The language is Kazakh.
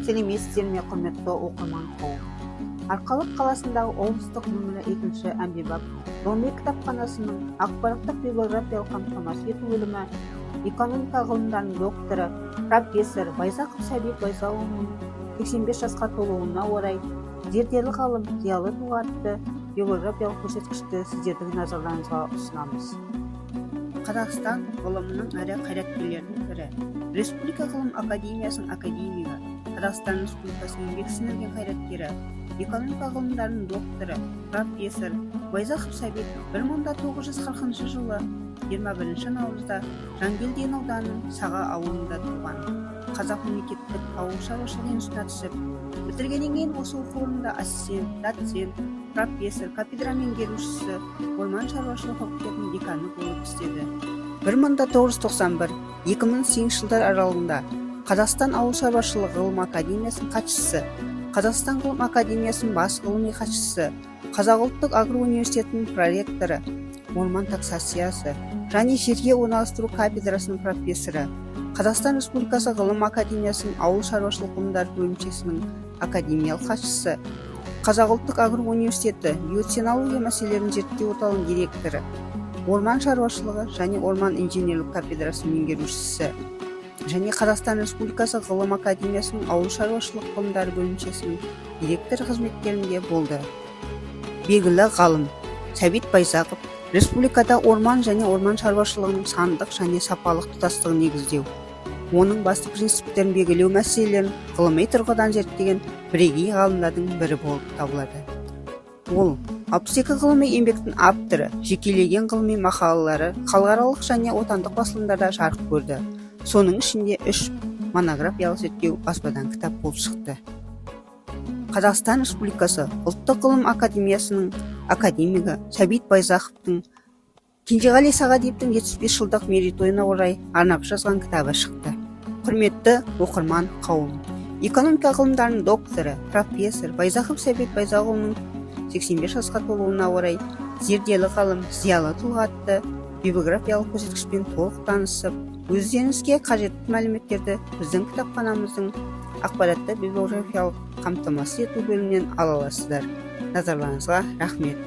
Сәлеметсіздер ме, құрметті оқырман қауым. Арқалық қаласындағы облыстық нөмірі 2 әмбебап ғылыми кітапханасының ақпараттық библиографиялық қамтамасыз ету бөлімі экономика ғылымдарының докторы профессор Байзақов Сәбит Байзақұлының 85 жасқа толуына орай зерделі ғалым, зиялы тұлға атты библиографиялық көрсеткішті сіздердің назарларыңызға ұсынамыз. Қазақстан ғылымының әрі қайраткерлерінің бірі, Республика ғылым академиясының академигі, Қазақстан Республикасының еңбек сіңірген қайраткері, экономика ғылымдарының докторы, профессор Байзақов Сәбит 1940 жылы 21 наурызда Жангелдин ауданының Саға ауылында туған. Қазақ мемлекеттік ауыл шаруашылығы институтына түсіп, бітіргеннен кейін осы оқу орнында ассистент, доцент, профессор, кафедра меңгерушісі, орман шаруашылығы факультетінің деканы болып істеді. 1991-2008 жылдар аралығында Қазақстан ауыл шаруашылығы ғылым академиясының хатшысы, Қазақстан ғылым академиясының бас ғылыми хатшысы, Қазақ ұлттық агро университетінің проректоры, орман таксациясы және жерге орналастыру кафедрасының профессоры, Қазақстан Республикасы ғылым академиясының ауыл шаруашылық ғылымдар бөлімшесінің академиялық хатшысы, Қазақ ұлттық агро университеті биотехнология мәселелерін зерттеу орталығының директоры, орман шаруашылығы және орман инженерлік кафедрасының меңгерушісі және Қазақстан Республикасы ғылым академиясының ауыл шаруашылық ғылымдары бөлімшесінің директоры қызметтерінде болды. Белгілі ғалым Сәбит Байзақов республикада орман және орман шаруашылығының сандық және сапалық тұтастығын негіздеу, оның басты принциптерін белгілеу мәселелерін ғылыми тұрғыдан зерттеген бірегей ғалымдардың бірі болып табылады. Ол 62 ғылыми еңбектің авторы, жекелеген ғылыми мақалалары халықаралық және отандық басылымдарда жарық көрді. Соның ішінде 3 монографиялық зерттеу баспадан кітап болып шықты. Қазақстан Республикасы ұлттық ғылым академиясының академигі Сәбит Байзақовтың Кенжеғали Сағадиевтің 75 жылдық мерейтойына орай арнап жазған кітабы шықты. Құрметті оқырман қауым, экономика ғылымдарының докторы, профессор Байзақов Сәбит Байзақұлының 85 жасқа толуына орай зерделі ғалым, зиялы тұлға атты библиографиялық көрсеткішпен толық танысып, өздеріңізге қажетті мәліметтерді біздің кітапханамыздың ақпаратты библиографиялық қамтамасыз ету бөлімінен ала аласыздар. Назарларыңызға рахмет.